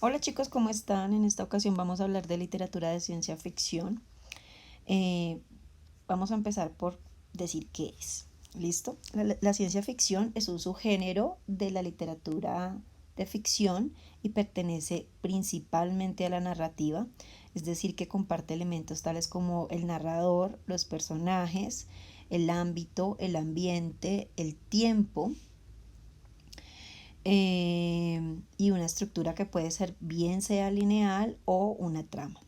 Hola chicos, ¿cómo están? En esta ocasión vamos a hablar de literatura de ciencia ficción. Eh, Vamos a empezar por decir qué es. ¿Listo? La ciencia ficción es un subgénero de la literatura de ficción y pertenece principalmente a la narrativa, es decir, que comparte elementos tales como el narrador, los personajes, el ámbito, el ambiente, el tiempo y una estructura que puede ser bien sea lineal o una trama.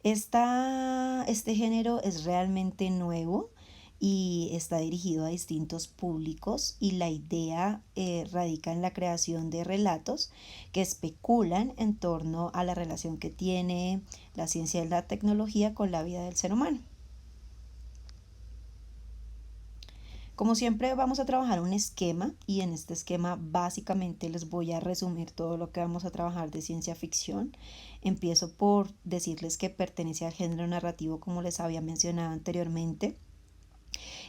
Este género es realmente nuevo y está dirigido a distintos públicos y la idea radica en la creación de relatos que especulan en torno a la relación que tiene la ciencia y la tecnología con la vida del ser humano. Como siempre vamos a trabajar un esquema y en este esquema básicamente les voy a resumir todo lo que vamos a trabajar de ciencia ficción. Empiezo por decirles que pertenece al género narrativo como les había mencionado anteriormente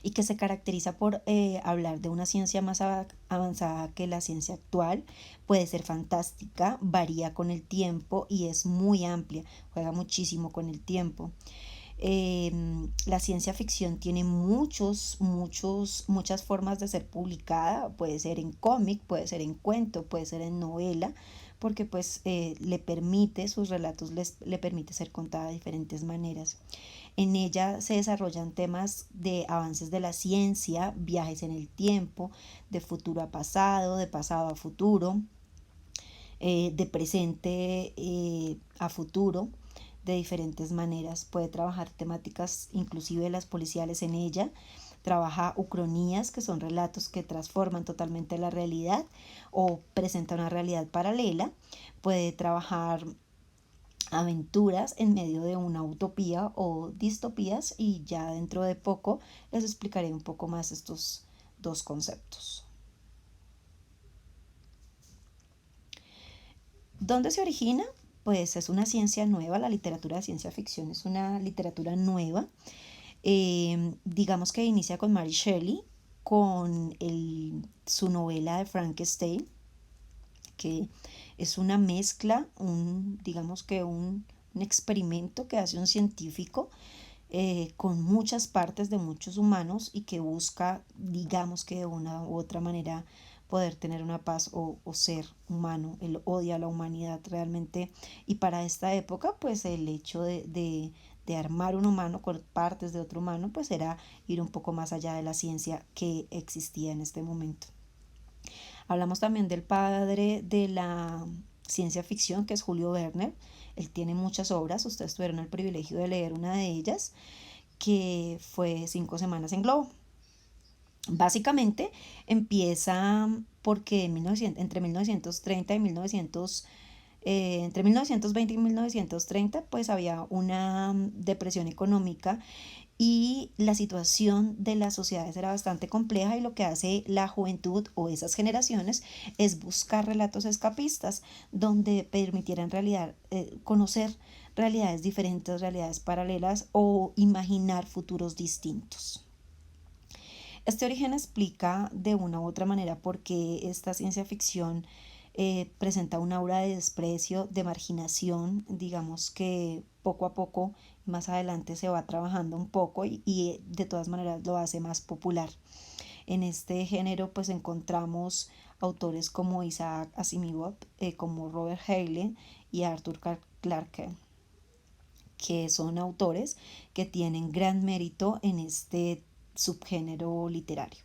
y que se caracteriza por hablar de una ciencia más avanzada que la ciencia actual. Puede ser fantástica, varía con el tiempo y es muy amplia, juega muchísimo con el tiempo. La ciencia ficción tiene muchas formas de ser publicada. Puede ser en cómic, puede ser en cuento, puede ser en novela, porque pues le permite, sus relatos le permite ser contada de diferentes maneras. En ella se desarrollan temas de avances de la ciencia, viajes en el tiempo, de futuro a pasado, de pasado a futuro, de presente a futuro, de diferentes maneras. Puede trabajar temáticas inclusive las policiales en ella. Trabaja ucronías, que son relatos que transforman totalmente la realidad o presentan una realidad paralela. Puede trabajar aventuras en medio de una utopía o distopías y ya dentro de poco les explicaré un poco más estos dos conceptos. ¿Dónde se origina? Pues es una ciencia nueva, la literatura de ciencia ficción es una literatura nueva. Digamos que inicia con Mary Shelley, con su novela de Frankenstein, que es una mezcla, digamos que un experimento que hace un científico con muchas partes de muchos humanos y que busca, digamos que de una u otra manera, poder tener una paz o ser humano. Él odia a la humanidad realmente y para esta época pues el hecho de armar un humano con partes de otro humano pues era ir un poco más allá de la ciencia que existía en este momento. Hablamos también del padre de la ciencia ficción, que es Julio Verne. Él tiene muchas obras, ustedes tuvieron el privilegio de leer una de ellas, que fue 5 semanas en globo. Básicamente empieza porque entre 1930 y 1900, entre 1920 y 1930 pues había una depresión económica y la situación de las sociedades era bastante compleja y lo que hace la juventud o esas generaciones es buscar relatos escapistas donde permitieran conocer realidades diferentes, realidades paralelas o imaginar futuros distintos. Este origen explica de una u otra manera por qué esta ciencia ficción presenta una aura de desprecio, de marginación, digamos que poco a poco, más adelante se va trabajando un poco y de todas maneras lo hace más popular. En este género pues encontramos autores como Isaac Asimov, como Robert Heinlein y Arthur Clarke, que son autores que tienen gran mérito en este subgénero literario.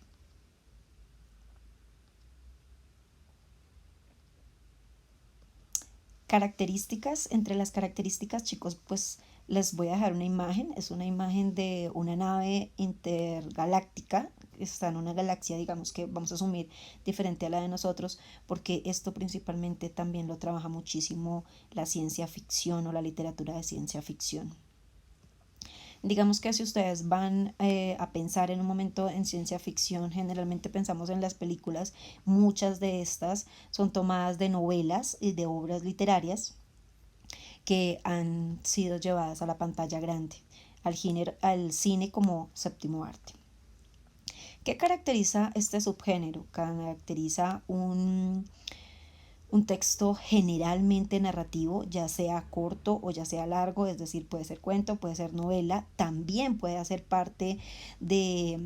Características, entre las características, chicos, pues les voy a dejar una imagen. Es una imagen de una nave intergaláctica. Está en una galaxia, digamos que vamos a asumir diferente a la de nosotros, porque esto principalmente también lo trabaja muchísimo la ciencia ficción o la literatura de ciencia ficción. Digamos que si ustedes van a pensar en un momento en ciencia ficción, generalmente pensamos en las películas. Muchas de estas son tomadas de novelas y de obras literarias que han sido llevadas a la pantalla grande, al cine como séptimo arte. ¿Qué caracteriza este subgénero? Caracteriza Un texto generalmente narrativo, ya sea corto o ya sea largo, es decir, puede ser cuento, puede ser novela, también puede hacer parte de,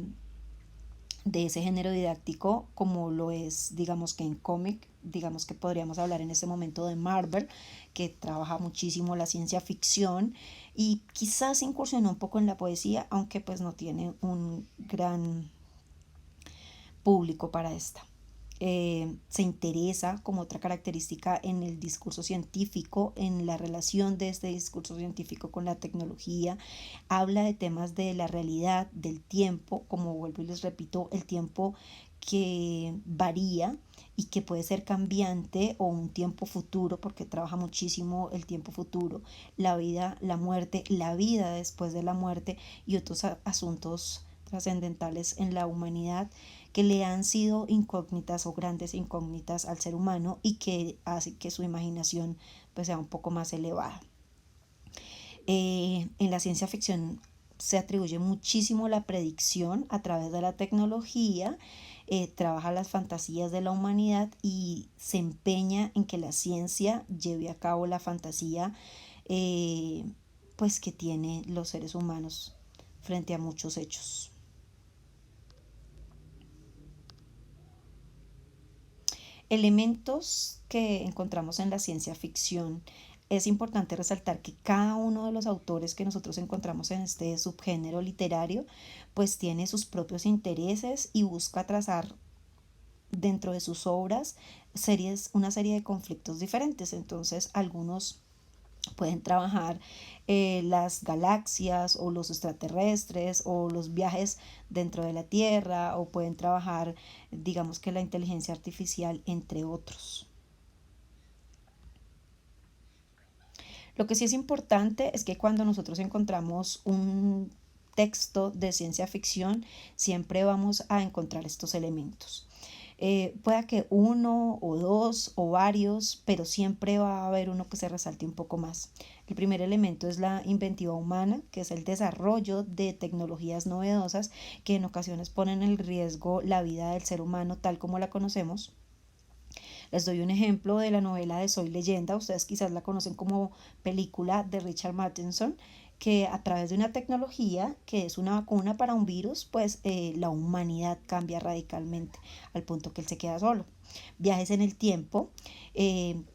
de ese género didáctico, como lo es, digamos que en cómic, digamos que podríamos hablar en este momento de Marvel, que trabaja muchísimo la ciencia ficción y quizás incursionó un poco en la poesía, aunque pues no tiene un gran público para esta. Se interesa como otra característica en el discurso científico, en la relación de este discurso científico con la tecnología, habla de temas de la realidad, del tiempo, como vuelvo y les repito, el tiempo que varía y que puede ser cambiante o un tiempo futuro, porque trabaja muchísimo el tiempo futuro, la vida, la muerte, la vida después de la muerte y otros asuntos trascendentales en la humanidad que le han sido incógnitas o grandes incógnitas al ser humano y que hace que su imaginación pues sea un poco más elevada. En la ciencia ficción se atribuye muchísimo la predicción a través de la tecnología, trabaja las fantasías de la humanidad y se empeña en que la ciencia lleve a cabo la fantasía eh, pues que tienen los seres humanos frente a muchos hechos. Elementos que encontramos en la ciencia ficción. Es importante resaltar que cada uno de los autores que nosotros encontramos en este subgénero literario pues tiene sus propios intereses y busca trazar dentro de sus obras una serie de conflictos diferentes. Entonces algunos pueden trabajar las galaxias o los extraterrestres o los viajes dentro de la Tierra o pueden trabajar, digamos que la inteligencia artificial, entre otros. Lo que sí es importante es que cuando nosotros encontramos un texto de ciencia ficción, siempre vamos a encontrar estos elementos. Pueda que uno o dos o varios, pero siempre va a haber uno que se resalte un poco más. El primer elemento es la inventiva humana, que es el desarrollo de tecnologías novedosas que en ocasiones ponen en riesgo la vida del ser humano tal como la conocemos. Les doy un ejemplo de la novela de Soy Leyenda, ustedes quizás la conocen como película de Richard Matheson, que a través de una tecnología que es una vacuna para un virus, pues la humanidad cambia radicalmente al punto que él se queda solo. Viajes en el tiempo,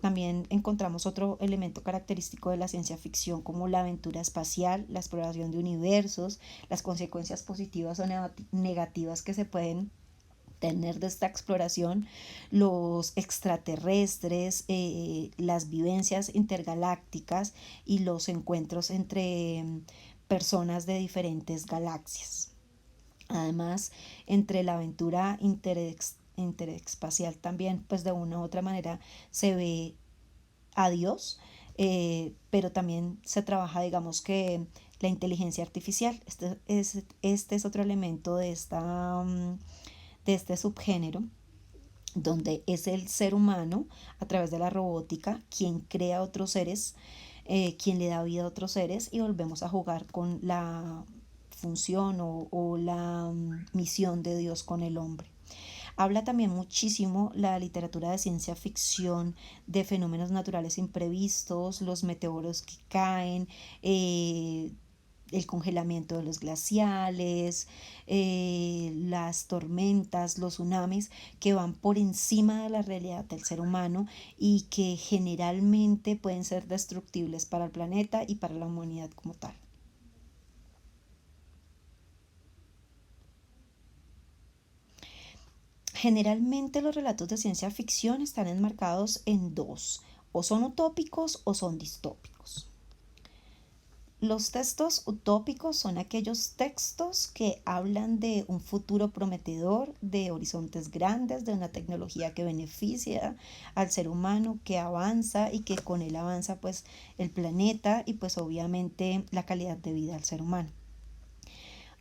también encontramos otro elemento característico de la ciencia ficción como la aventura espacial, la exploración de universos, las consecuencias positivas o negativas que se pueden tener de esta exploración, los extraterrestres, las vivencias intergalácticas y los encuentros entre personas de diferentes galaxias. Además, entre la aventura interespacial también, pues de una u otra manera se ve a Dios, pero también se trabaja, digamos que la inteligencia artificial. Este es otro elemento de este subgénero, donde es el ser humano a través de la robótica quien crea otros seres, quien le da vida a otros seres y volvemos a jugar con la función o la misión de Dios con el hombre. Habla también muchísimo la literatura de ciencia ficción de fenómenos naturales imprevistos, los meteoros que caen, el congelamiento de los glaciales, las tormentas, los tsunamis que van por encima de la realidad del ser humano y que generalmente pueden ser destructibles para el planeta y para la humanidad como tal. Generalmente los relatos de ciencia ficción están enmarcados en dos, o son utópicos o son distópicos. Los textos utópicos son aquellos textos que hablan de un futuro prometedor, de horizontes grandes, de una tecnología que beneficia al ser humano, que avanza y que con él avanza pues el planeta y pues obviamente la calidad de vida del ser humano.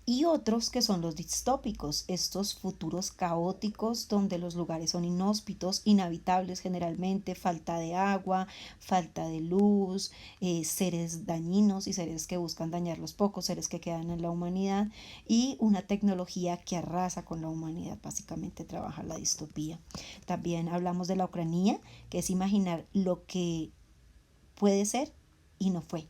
Y otros que son los distópicos, estos futuros caóticos donde los lugares son inhóspitos, inhabitables generalmente, falta de agua, falta de luz, seres dañinos y seres que buscan dañar los pocos seres que quedan en la humanidad y una tecnología que arrasa con la humanidad, básicamente trabaja la distopía. También hablamos de la ucranía, que es imaginar lo que puede ser y no fue.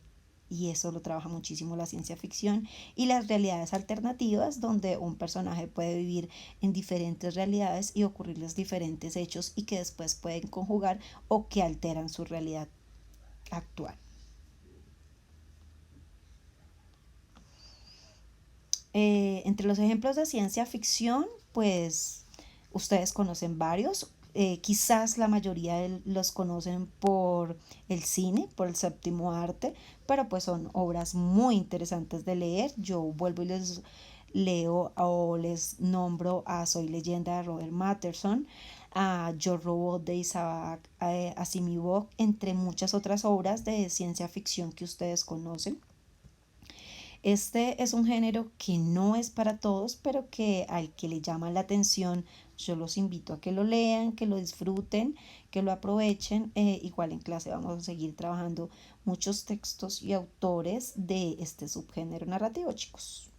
Y eso lo trabaja muchísimo la ciencia ficción y las realidades alternativas donde un personaje puede vivir en diferentes realidades y ocurrirles diferentes hechos y que después pueden conjugar o que alteran su realidad actual. Entre los ejemplos de ciencia ficción, pues ustedes conocen varios. Quizás la mayoría de los conocen por el cine, por el séptimo arte, pero pues son obras muy interesantes de leer. Yo vuelvo y les leo o les nombro a Soy Leyenda de Robert Matterson, a Yo Robot de Isaac Asimov, entre muchas otras obras de ciencia ficción que ustedes conocen. Este es un género que no es para todos, pero que al que le llama la atención, yo los invito a que lo lean, que lo disfruten, que lo aprovechen. Igual en clase vamos a seguir trabajando muchos textos y autores de este subgénero narrativo, chicos.